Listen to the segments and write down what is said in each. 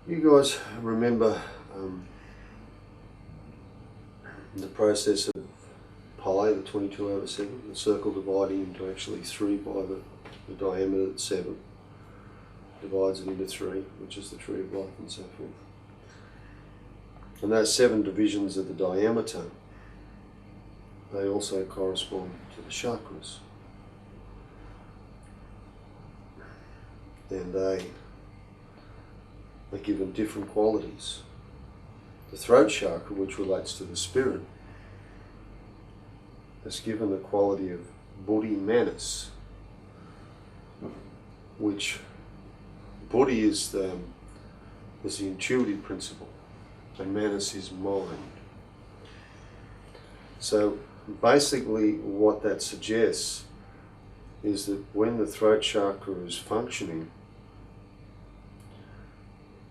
You guys remember the process of pi, the 22/7, the circle dividing into actually 3 by the diameter at 7, divides it into 3, which is the tree of life and so forth. And those 7 divisions of the diameter, they also correspond to the chakras. And they are given different qualities. The throat chakra, which relates to the spirit, is given the quality of buddhi manas, which buddhi is the intuitive principle, and manas is mind. So basically what that suggests is that when the throat chakra is functioning,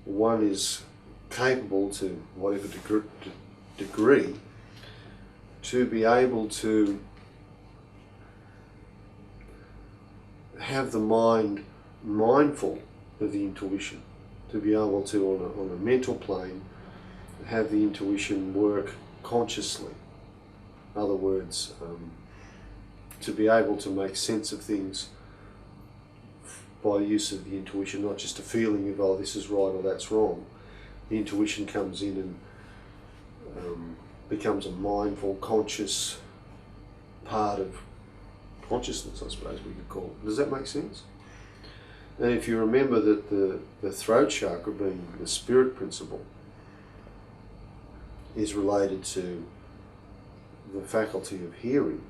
one is capable to whatever degree to be able to have the mind mindful of the intuition, to be able to on a mental plane have the intuition work consciously. In other words, to be able to make sense of things by use of the intuition, not just a feeling of, oh, this is right or that's wrong. The intuition comes in and becomes a mindful, conscious part of consciousness, I suppose we could call it. Does that make sense? And if you remember that the throat chakra, being the spirit principle, is related to the faculty of hearing,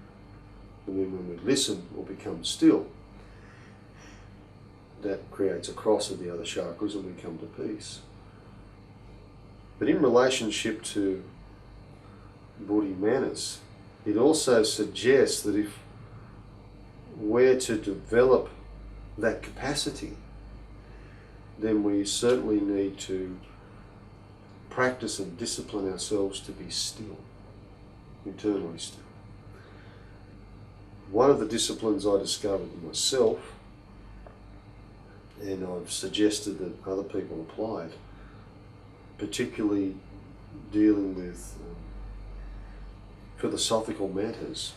and then when we listen or become still, that creates a cross of the other chakras and we come to peace. But in relationship to buddhi manas, it also suggests that if we're to develop that capacity, then we certainly need to practice and discipline ourselves to be still, internally still. One of the disciplines I discovered in myself, and I've suggested that other people apply it, particularly dealing with philosophical matters,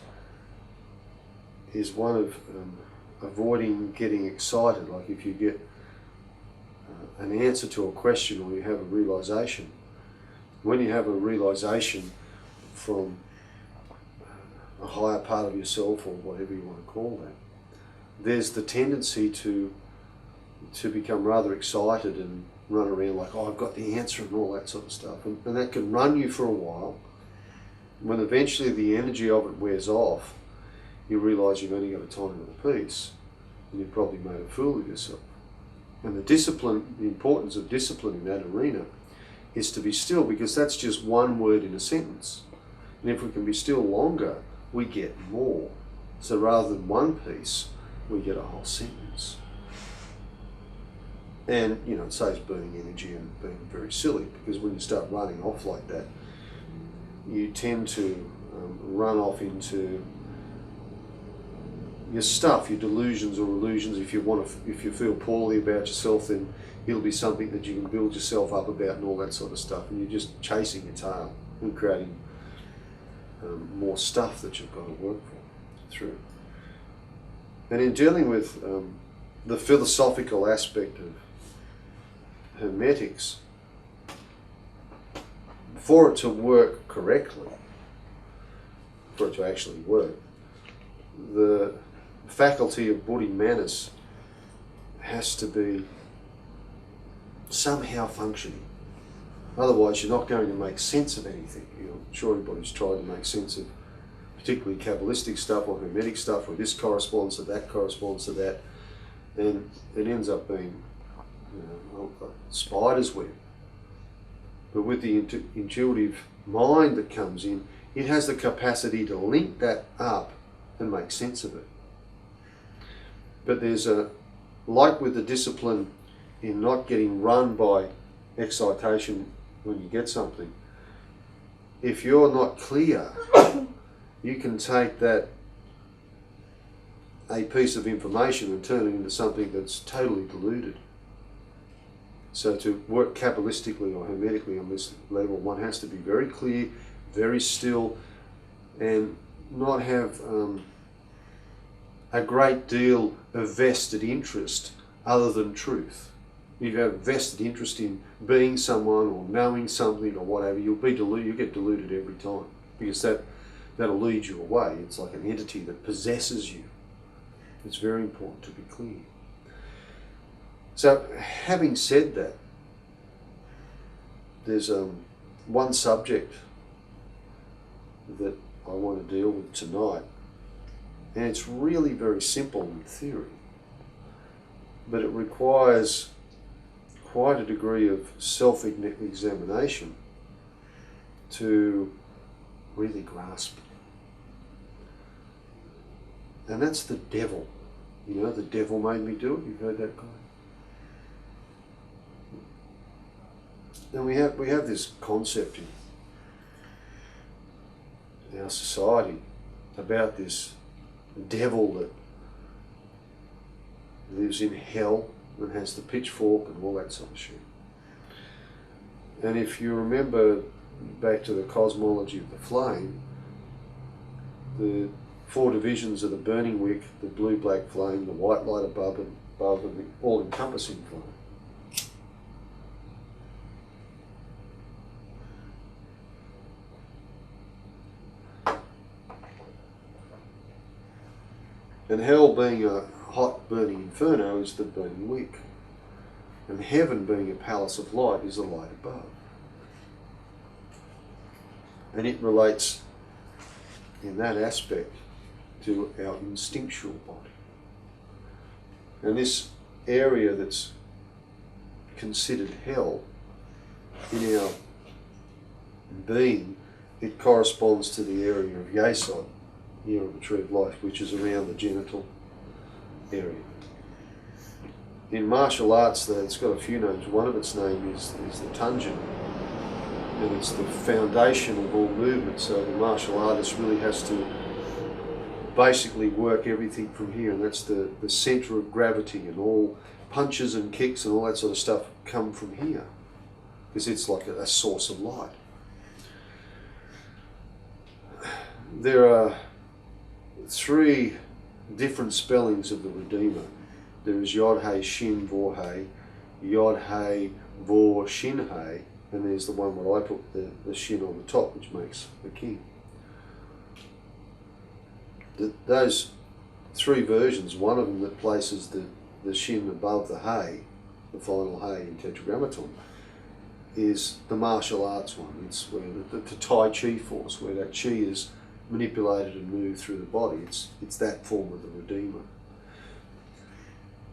is one of avoiding getting excited. Like if you get an answer to a question or you have a realization, when you have a realization from a higher part of yourself or whatever you want to call that, there's the tendency to become rather excited and run around like, oh, I've got the answer and all that sort of stuff. And that can run you for a while. When eventually the energy of it wears off, you realise you've only got a tiny little piece and you've probably made a fool of yourself. And the discipline, the importance of discipline in that arena is to be still, because that's just one word in a sentence. And if we can be still longer, we get more. So rather than one piece, we get a whole sentence. And, you know, it saves burning energy and being very silly, because when you start running off like that, you tend to run off into your stuff, your delusions or illusions. If you feel poorly about yourself, then it'll be something that you can build yourself up about and all that sort of stuff. And you're just chasing your tail and creating more stuff that you've got to work through. And in dealing with the philosophical aspect of hermetics, for it to work correctly, for it to actually work, the faculty of buddhi manas has to be somehow functioning. Otherwise you're not going to make sense of anything. You know, I'm sure everybody's tried to make sense of particularly Kabbalistic stuff or Hermetic stuff, or this corresponds to that corresponds to that, and it ends up being, you know, a spider's web. But with the intuitive mind that comes in, it has the capacity to link that up and make sense of it. But there's like with the discipline in not getting run by excitation when you get something, if you're not clear, you can take that, a piece of information, and turn it into something that's totally deluded. So to work Kabbalistically or Hermetically on this level, one has to be very clear, very still, and not have a great deal of vested interest other than truth. If you have vested interest in being someone or knowing something or whatever, you'll be deluded. You get deluded every time, because that'll lead you away. It's like an entity that possesses you. It's very important to be clear. So, having said that, there's one subject that I want to deal with tonight, and it's really very simple in theory, but it requires quite a degree of self-examination to really grasp. And that's the devil. You know, the devil made me do it. You've heard that guy? And we have this concept in our society about this devil that lives in hell and has the pitchfork and all that sort of shit. And if you remember back to the cosmology of the flame, the 4 divisions of the burning wick, the blue, black flame, the white light above and the all-encompassing flame. And hell being a hot burning inferno is the burning wick. And heaven being a palace of light is the light above. And it relates in that aspect to our instinctual body. And this area that's considered hell in our being, it corresponds to the area of Yesod, year of the tree of life, which is around the genital area. In martial arts, it's got a few names. One of its names is the Tunjin, and it's the foundation of all movement. So the martial artist really has to basically work everything from here, and that's the centre of gravity, and all punches and kicks and all that sort of stuff come from here, because it's like a source of light. There are 3 different spellings of the Redeemer. There is Yod He Shin Vor He, Yod He Vor Shin He, and there's the one where I put the Shin on the top, which makes the King. Those 3 versions, one of them that places the Shin above the He, the final He in Tetragrammaton, is the martial arts one. It's where the Tai Chi force, where that Chi is manipulated and moved through the body. It's that form of the Redeemer.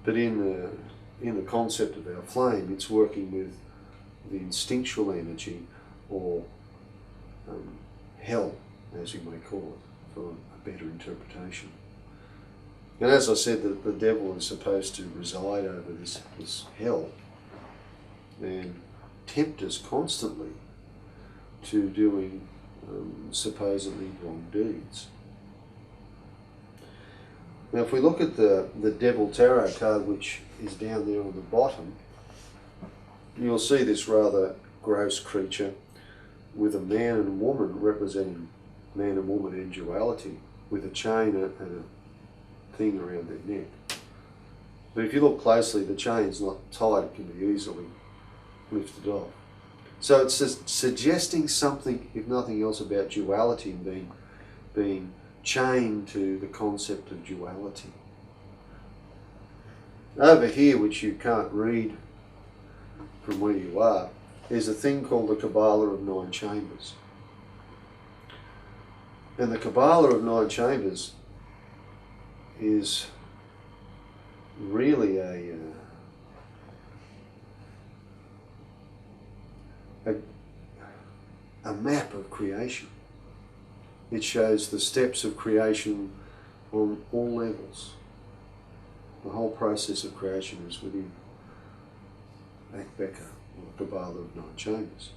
But in the concept of our flame, it's working with the instinctual energy, or hell, as you may call it, for a better interpretation. And as I said, the devil is supposed to reside over this hell and tempt us constantly to doing supposedly wrong deeds. Now, if we look at the Devil Tarot card, which is down there on the bottom, you'll see this rather gross creature with a man and woman, representing man and woman in duality, with a chain and a thing around their neck. But if you look closely, the chain's not tight, it can be easily lifted off. So it's just suggesting something, if nothing else, about duality and being chained to the concept of duality. Over here, which you can't read from where you are, is a thing called the Kabbalah of 9 Chambers. And the Kabbalah of 9 Chambers is really a map of creation. It shows the steps of creation on all levels. The whole process of creation is within Akbeka, or Kabbalah of 9 Chambers.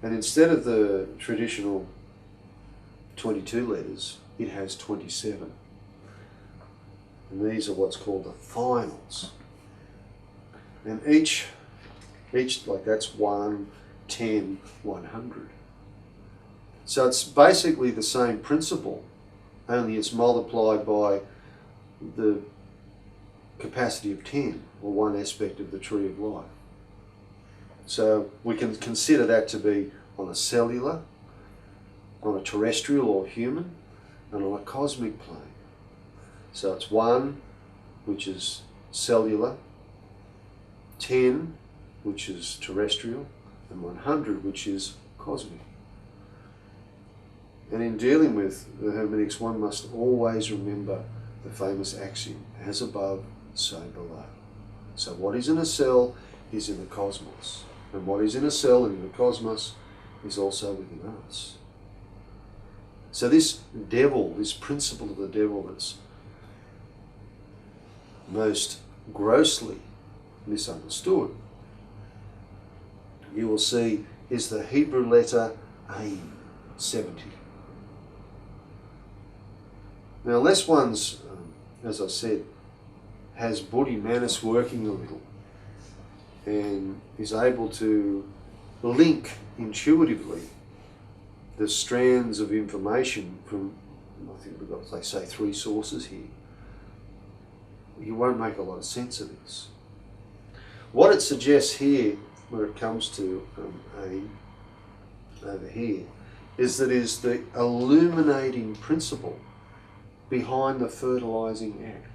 And instead of the traditional 22 letters, it has 27. And these are what's called the finals. And each Each, like that's 1, 10, 100. So it's basically the same principle, only it's multiplied by the capacity of 10, or one aspect of the tree of life. So we can consider that to be on a cellular, on a terrestrial or human, and on a cosmic plane. So it's 1, which is cellular, 10, which is terrestrial, and 100, which is cosmic. And in dealing with the hermeneutics, one must always remember the famous axiom, as above, so below. So what is in a cell is in the cosmos. And what is in a cell and in the cosmos is also within us. So this devil, this principle of the devil that's most grossly misunderstood, you will see is the Hebrew letter Ain, 70. Now unless one's, as I said, has buddhi manas working a little and is able to link intuitively the strands of information from, I think we've got, they say, 3 sources here, you won't make a lot of sense of this. What it suggests here, when it comes to Ain, over here, is that is the illuminating principle behind the fertilizing act.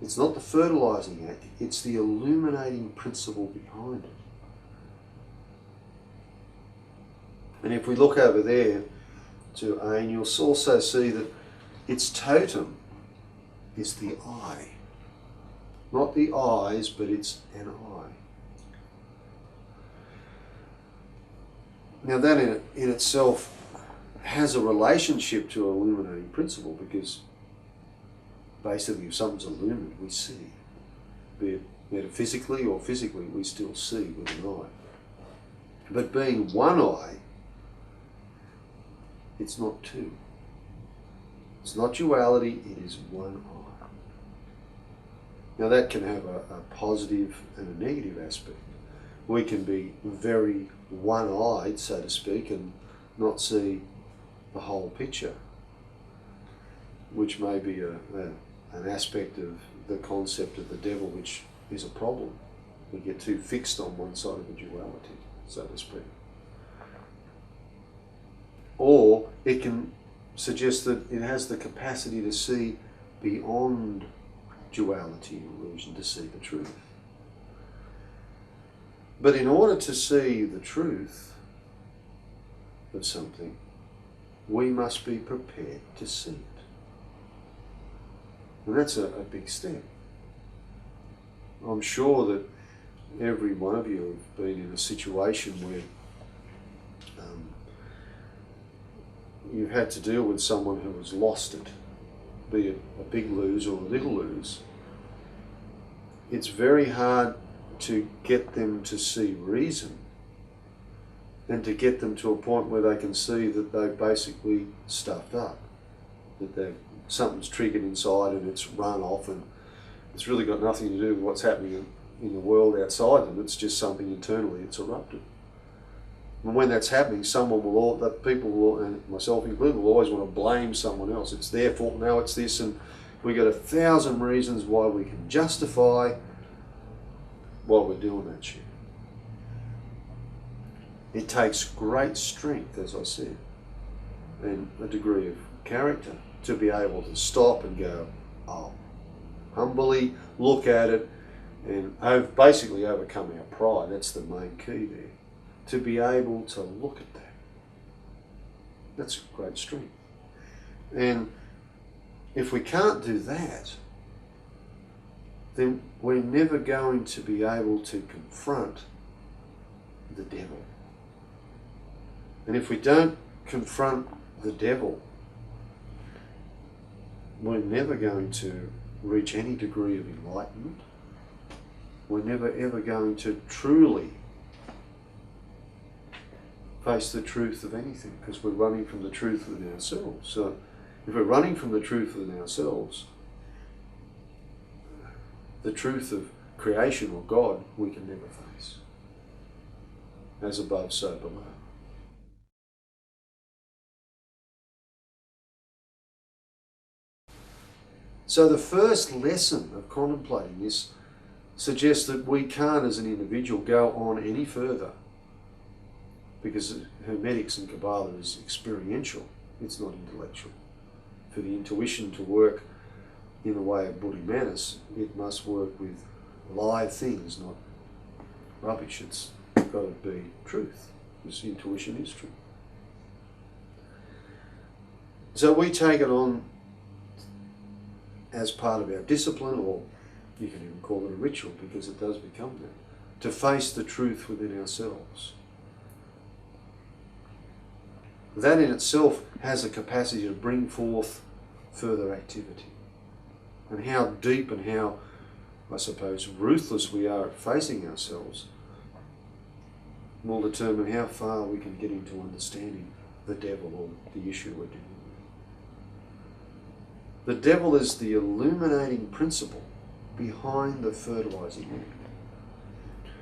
It's not the fertilizing act, it's the illuminating principle behind it. And if we look over there to Ain, you'll also see that its totem is the eye. Not the eyes, but it's an eye. Now that in itself has a relationship to illuminating principle, because basically if something's illumined, we see. Be it metaphysically or physically, we still see with an eye. But being one eye, it's not two. It's not duality, it is one eye. Now that can have a positive and a negative aspect. We can be very one-eyed, so to speak, and not see the whole picture, which may be an aspect of the concept of the devil, which is a problem. We get too fixed on one side of the duality, so to speak. Or it can suggest that it has the capacity to see beyond duality and illusion, to see the truth. But in order to see the truth of something, we must be prepared to see it. And that's a big step. I'm sure that every one of you have been in a situation where you've had to deal with someone who has lost it, be it a big lose or a little lose. It's very hard to get them to see reason and to get them to a point where they can see that they've basically stuffed up, that something's triggered inside and it's run off, and it's really got nothing to do with what's happening in the world outside them. It's just something internally that's erupted. And when that's happening, people will, and myself included, will always want to blame someone else. It's their fault, now it's this, and we got 1,000 reasons why we can justify why we're doing that shit. It takes great strength, as I said, and a degree of character to be able to stop and go, oh, humbly look at it and basically overcome our pride. That's the main key there. To be able to look at that. That's great strength. And if we can't do that, then we're never going to be able to confront the devil. And if we don't confront the devil, we're never going to reach any degree of enlightenment. We're never ever going to truly face the truth of anything, because we're running from the truth within ourselves. So if we're running from the truth within ourselves, the truth of creation or God we can never face. As above, so below. So the first lesson of contemplating this suggests that we can't, as an individual, go on any further, because Hermetics and Kabbalah is experiential, it's not intellectual. For the intuition to work in the way of Buddhimanis, it must work with live things, not rubbish. It's got to be truth, because intuition is truth. So we take it on as part of our discipline, or you can even call it a ritual, because it does become that, to face the truth within ourselves. That in itself has a capacity to bring forth further activity. And how deep and how, I suppose, ruthless we are at facing ourselves will determine how far we can get into understanding the devil or the issue we're dealing with. The devil is the illuminating principle behind the fertilizing act,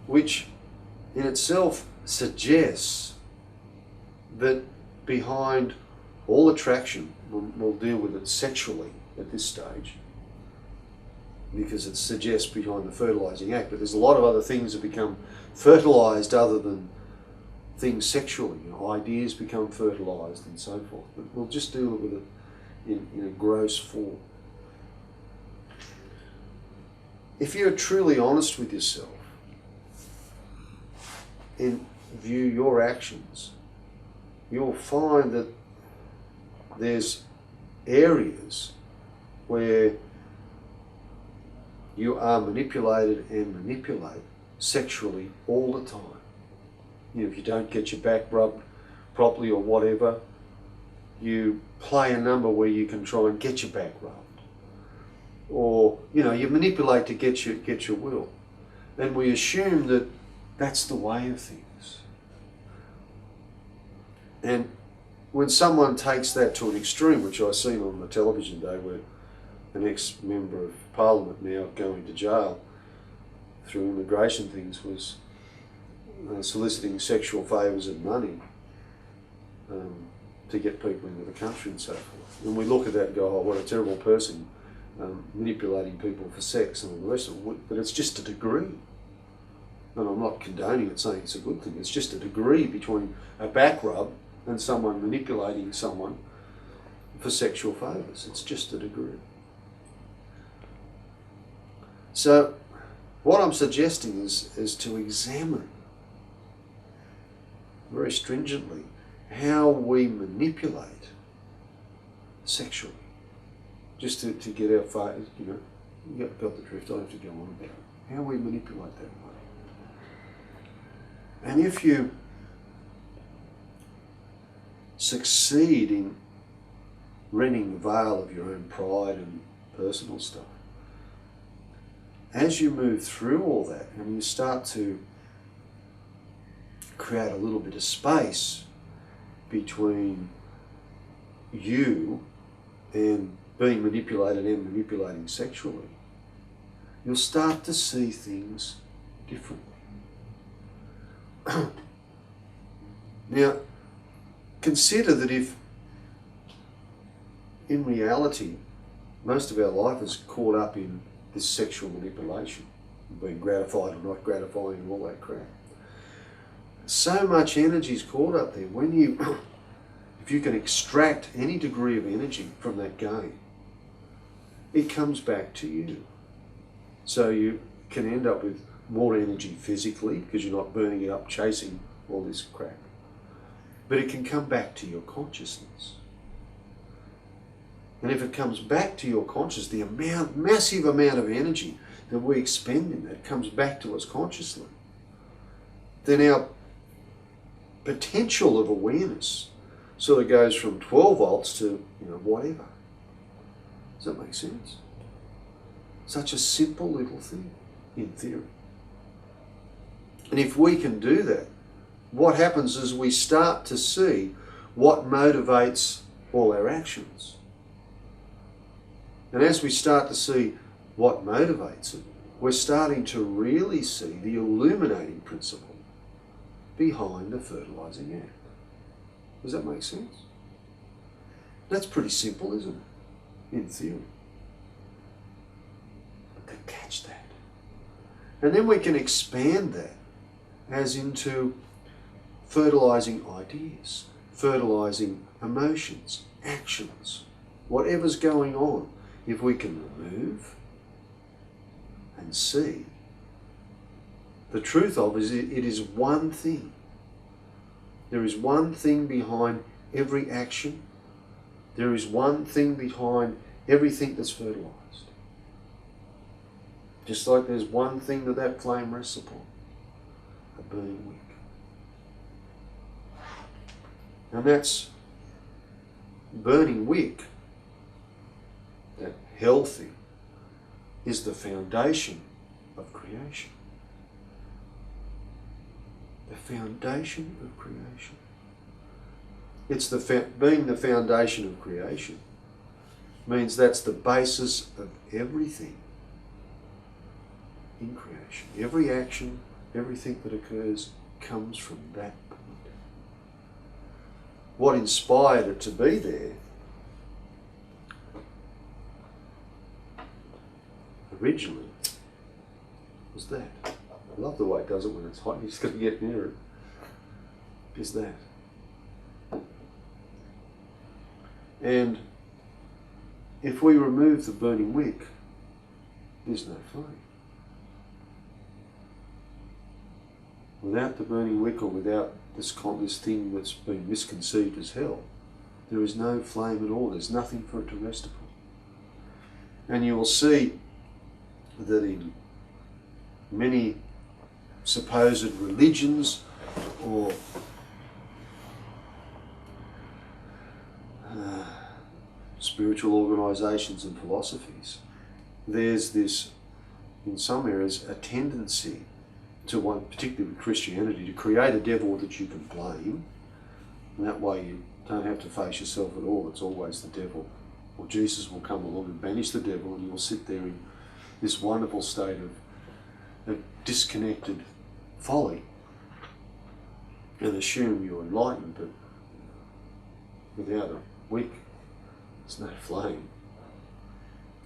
which in itself suggests that behind all attraction, we'll deal with it sexually at this stage, because it suggests behind the fertilizing act, but there's a lot of other things that become fertilized other than things sexually. You know, ideas become fertilized and so forth. But we'll just deal with it in a gross form. If you're truly honest with yourself and view your actions, you'll find that there's areas where you are manipulated and manipulate sexually all the time. You know, if you don't get your back rubbed properly or whatever, you play a number where you can try and get your back rubbed. Or, you know, you manipulate to get your will. And we assume that that's the way of things. And when someone takes that to an extreme, which I've seen on the television day, where an ex-member of Parliament now going to jail through immigration things was soliciting sexual favours and money to get people into the country and so forth. And we look at that and go, oh, what a terrible person, manipulating people for sex and all the rest of it. But it's just a degree. And I'm not condoning it, saying it's a good thing. It's just a degree between a back rub and someone manipulating someone for sexual favours. It's just a degree. So what I'm suggesting is to examine very stringently how we manipulate sexually. Just to get our far, you know, you got the drift, I don't have to go on about it. How we manipulate that way. And if you succeed in rending the veil of your own pride and personal stuff, as you move through all that and you start to create a little bit of space between you and being manipulated and manipulating sexually, you'll start to see things differently. Now, consider that if in reality most of our life is caught up in this sexual manipulation, being gratified or not gratifying and all that crap. So much energy is caught up there. When you, if you can extract any degree of energy from that game, it comes back to you. So you can end up with more energy physically because you're not burning it up chasing all this crap. But it can come back to your consciousness. And if it comes back to your consciousness, the massive amount of energy that we expend in that comes back to us consciously, then our potential of awareness sort of goes from 12 volts to, you know, whatever. Does that make sense? Such a simple little thing, in theory. And if we can do that, what happens is we start to see what motivates all our actions. And as we start to see what motivates it, we're starting to really see the illuminating principle behind the fertilising act. Does that make sense? That's pretty simple, isn't it? In theory. But to catch that. And then we can expand that as into fertilising ideas, fertilising emotions, actions, whatever's going on. If we can remove and see, the truth of it is one thing. There is one thing behind every action. There is one thing behind everything that's fertilised. Just like there's one thing that flame rests upon, a burning wick. And that's burning wick, that healthy, is the foundation of creation. The foundation of creation. It's being the foundation of creation means that's the basis of everything in creation. Every action, everything that occurs comes from that point. What inspired it to be there originally was that. I love the way it does it when it's hot. You just got to get near it. Is that. And if we remove the burning wick, there's no flame. Without the burning wick, or without this thing that's been misconceived as hell, there is no flame at all. There's nothing for it to rest upon. And you will see that in many supposed religions or spiritual organisations and philosophies, there's this, in some areas, a tendency to one, particularly with Christianity, to create a devil that you can blame, and that way you don't have to face yourself at all. It's always the devil. Or Jesus will come along and banish the devil, and you'll sit there in this wonderful state of disconnected folly and assume you're enlightened, but without a wick, there's no flame.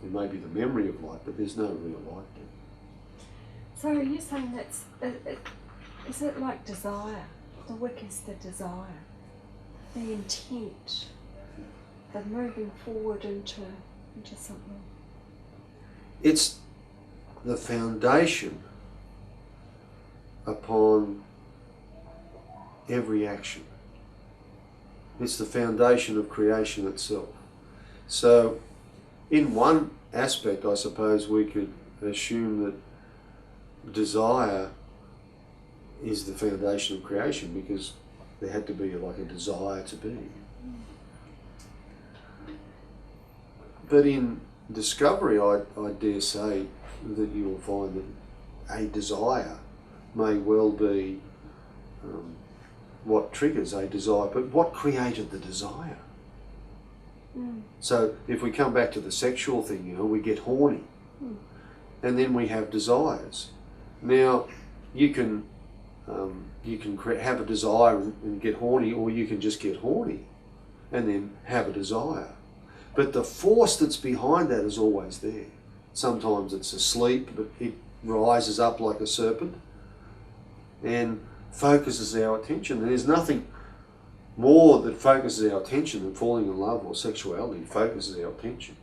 There may be the memory of light, but there's no real light there. So are you saying is it like desire? The wick is the desire, the intent, the moving forward into something. It's the foundation upon every action. It's the foundation of creation itself. So in one aspect, I suppose we could assume that desire is the foundation of creation, because there had to be like a desire to be. But in discovery, I dare say that you will find that a desire may well be what triggers a desire, but what created the desire? So if we come back to the sexual thing, we get horny, and then we have desires. Now, you can have a desire and get horny, or you can just get horny and then have a desire. But the force that's behind that is always there. Sometimes it's asleep, but it rises up like a serpent and focuses our attention. And there's nothing more that focuses our attention than falling in love or sexuality. Focuses our attention.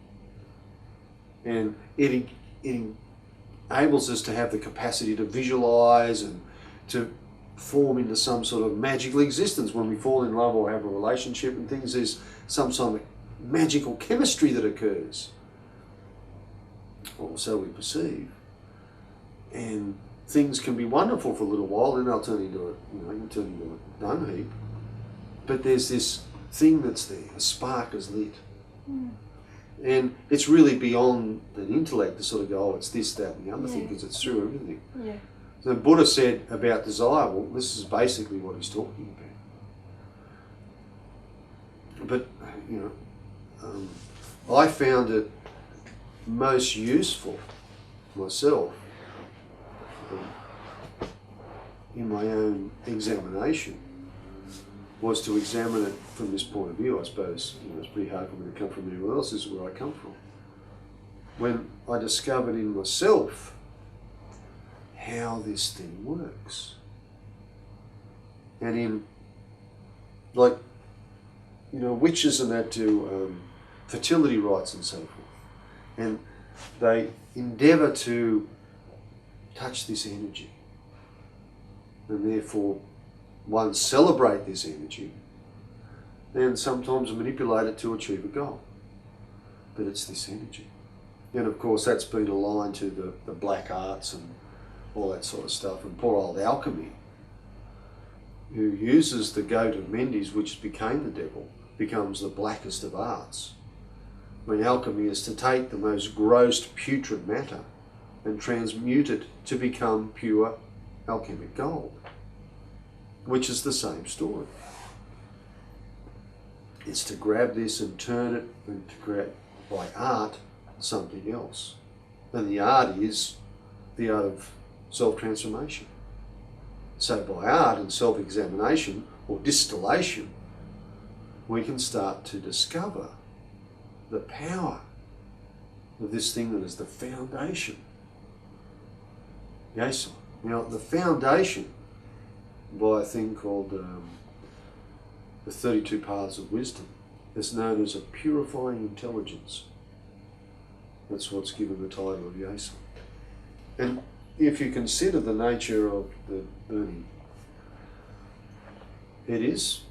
And it enables us to have the capacity to visualize and to form into some sort of magical existence. When we fall in love or have a relationship and things, there's some sort of magical chemistry that occurs, or so we perceive, and things can be wonderful for a little while, then they'll turn into a dung heap. But there's this thing that's there, a spark is lit. And it's really beyond an intellect to sort of go, oh, it's this, that, and the other thing, because it's through everything. Yeah. The Buddha said about desire, well, this is basically what he's talking about. But, I found it most useful myself in my own examination was to examine it from this point of view. I suppose it's pretty hard for me to come from anywhere else. This is where I come from. When I discovered in myself how this thing works, and in witches and that do fertility rites and so forth, and they endeavour to touch this energy, and therefore one celebrate this energy and sometimes manipulate it to achieve a goal. But it's this energy. And of course that's been aligned to the black arts and all that sort of stuff. And poor old alchemy, who uses the goat of Mendes, which became the devil, becomes the blackest of arts. When alchemy is to take the most gross putrid matter and transmute it to become pure alchemic gold, which is the same story. It's to grab this and turn it and to create, by art, something else. And the art is the art of self-transformation. So by art and self-examination or distillation, we can start to discover the power of this thing that is the foundation. Yes. Now, the foundation, by a thing called the 32 Paths of Wisdom, is known as a purifying intelligence. That's what's given the title of Yesa. And if you consider the nature of the burning, it is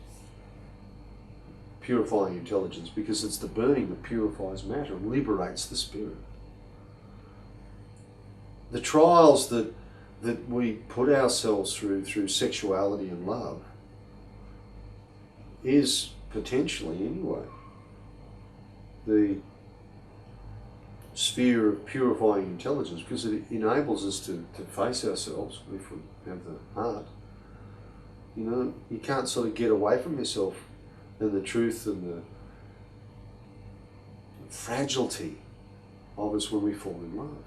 purifying intelligence, because it's the burning that purifies matter and liberates the spirit. The trials that we put ourselves through sexuality and love is potentially, anyway, the sphere of purifying intelligence, because it enables us to face ourselves if we have the heart. You can't sort of get away from yourself and the truth and the fragility of us when we fall in love.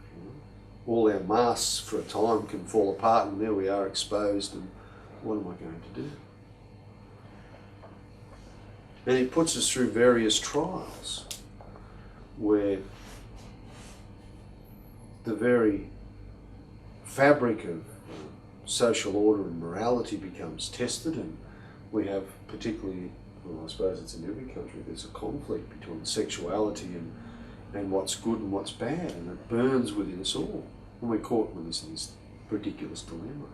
All our masks for a time can fall apart, and there we are exposed, and what am I going to do? And it puts us through various trials where the very fabric of social order and morality becomes tested, and we have, particularly, well, I suppose it's in every country, there's a conflict between sexuality and what's good and what's bad, and it burns within us all. And we're caught in this ridiculous dilemma.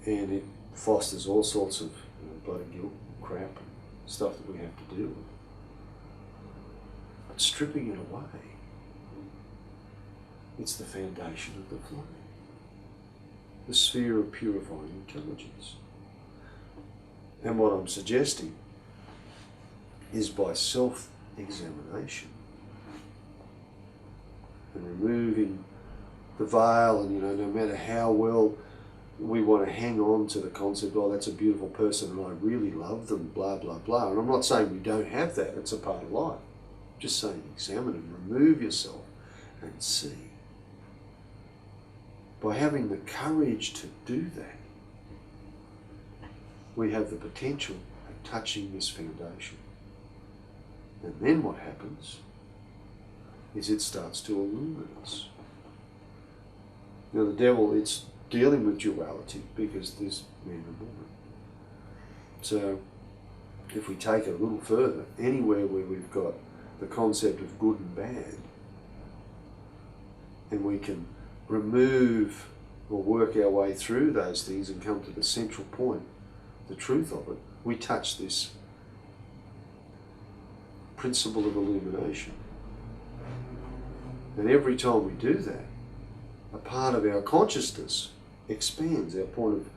And it fosters all sorts of bloody guilt, crap, and stuff that we have to deal with. But stripping it away, it's the foundation of the flame, the sphere of purifying intelligence. And what I'm suggesting is, by self-examination and removing the veil, and no matter how well we want to hang on to the concept, oh, that's a beautiful person and I really love them, blah, blah, blah. And I'm not saying we don't have that, it's a part of life. I'm just saying examine and remove yourself and see. By having the courage to do that, we have the potential of touching this foundation. And then what happens is it starts to illumine us. Now the devil, it's dealing with duality because there's man and woman. So if we take it a little further, anywhere where we've got the concept of good and bad, and we can remove or work our way through those things and come to the central point, the truth of it, we touch this principle of illumination. And every time we do that, a part of our consciousness expands, our point of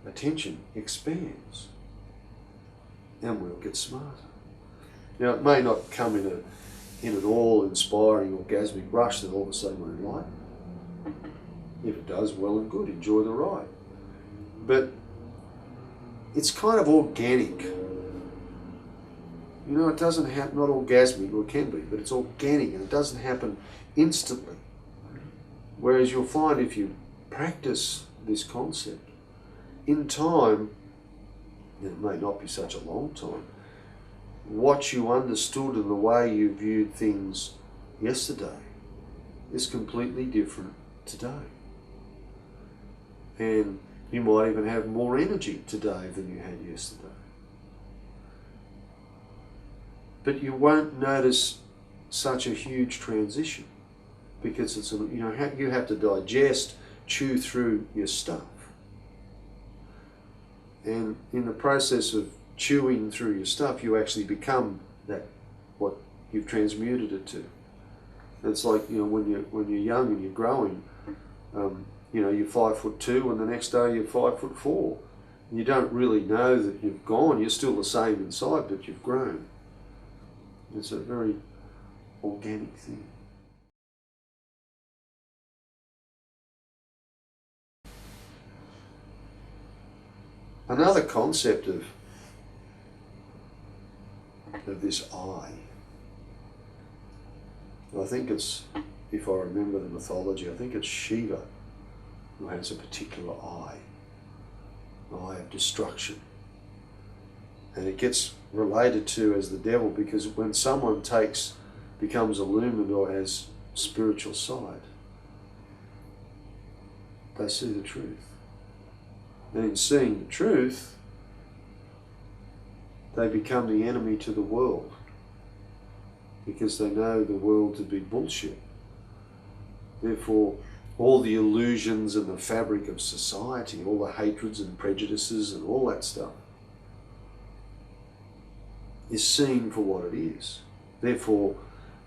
attention expands, and we'll get smarter. Now, it may not come in an all-inspiring orgasmic rush that all of a sudden we're enlightened. If it does, well and good, enjoy the ride. But it's kind of organic. It doesn't happen, not orgasmic, or it can be, but it's organic, and it doesn't happen instantly. Whereas you'll find if you practice this concept, in time, and it may not be such a long time, what you understood and the way you viewed things yesterday is completely different today. And you might even have more energy today than you had yesterday. But you won't notice such a huge transition because it's, you have to digest, chew through your stuff. And in the process of chewing through your stuff, you actually become that, what you've transmuted it to. It's like, when you're young and you're growing, you're 5'2", and the next day you're 5'4". You don't really know that you've gone. You're still the same inside, but you've grown. It's a very organic thing. Another concept of this I think it's, if I remember the mythology, I think it's Shiva who has a particular eye of destruction. And it gets related to as the devil because when someone becomes illumined or has spiritual sight, they see the truth. And in seeing the truth, they become the enemy to the world because they know the world to be bullshit. Therefore, all the illusions and the fabric of society, all the hatreds and prejudices and all that stuff is seen for what it is. Therefore,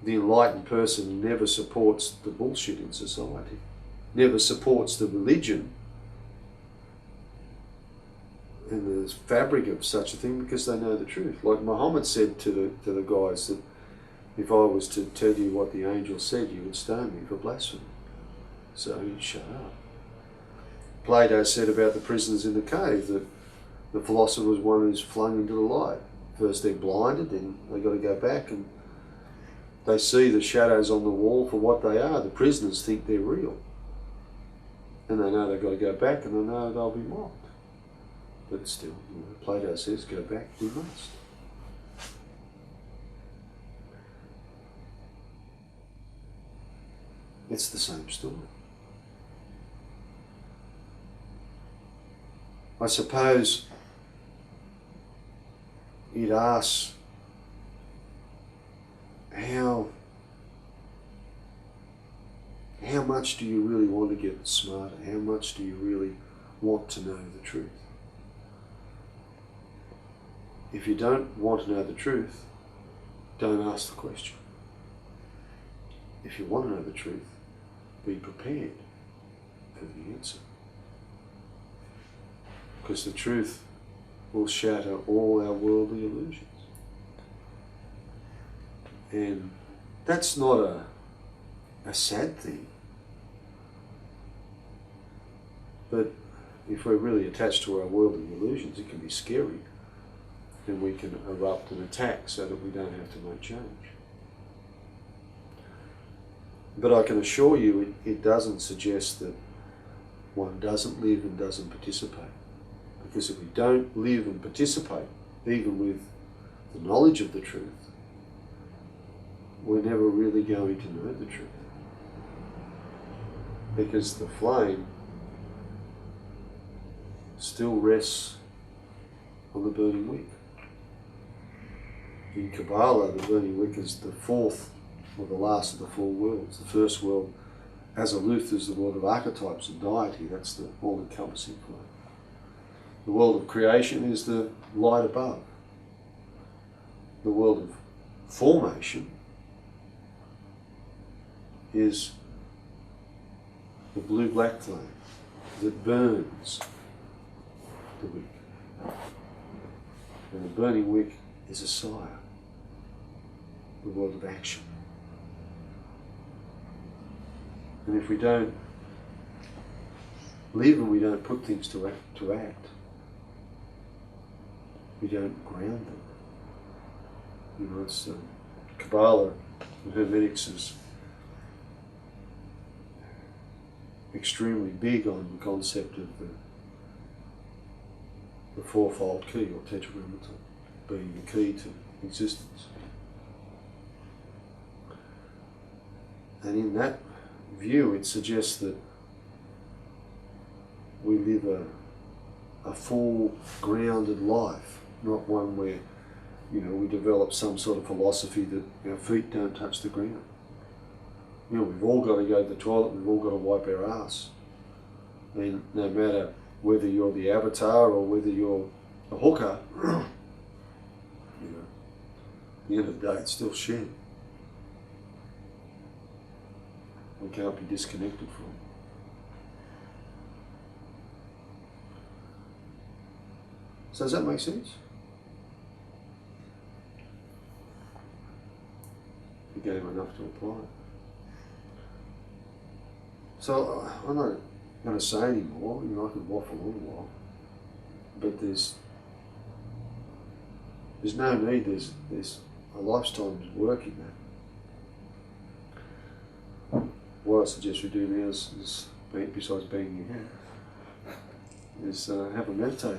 the enlightened person never supports the bullshit in society, never supports the religion and the fabric of such a thing because they know the truth. Like Muhammad said to the guys that if I was to tell you what the angel said, you would stone me for blasphemy. So you shut up. Plato said about the prisoners in the cave that the philosopher was one who's flung into the light. First they're blinded, then they've got to go back and they see the shadows on the wall for what they are. The prisoners think they're real. And they know they've got to go back and they know they'll be mocked. But still, Plato says, go back, we must. It's the same story. I suppose it asks how much do you really want to get smarter? How much do you really want to know the truth? If you don't want to know the truth, don't ask the question. If you want to know the truth, be prepared for the answer. Because the truth will shatter all our worldly illusions. And that's not a sad thing. But if we're really attached to our worldly illusions, it can be scary. And we can erupt and attack so that we don't have to make change. But I can assure you it doesn't suggest that one doesn't live and doesn't participate. Because if we don't live and participate, even with the knowledge of the truth, we're never really going to know the truth. Because the flame still rests on the burning wick. In Kabbalah, the burning wick is the fourth or the last of the four worlds. The first world, as aloof as the world of archetypes and deity, that's the all-encompassing flame. The world of creation is the light above. The world of formation is the blue-black flame that burns the wick. And the burning wick is a sire, the world of action. And if we don't live and we don't put things to act, we don't ground them. You know, it's Kabbalah and Hermetics is extremely big on the concept of the fourfold key, or tetragrammaton, being the key to existence. And in that view, it suggests that we live a full, grounded life, not one where, we develop some sort of philosophy that our feet don't touch the ground. We've all got to go to the toilet, we've all got to wipe our ass. And no matter whether you're the avatar or whether you're a hooker, at the end of the day, it's still shared. We can't be disconnected from it. So does that make sense? You gave enough to apply. So I'm not going to say anymore. I could waffle a little while, but there's no need. There's a lifetime's work in that. What I suggest we do now is besides being here, is have a meditate.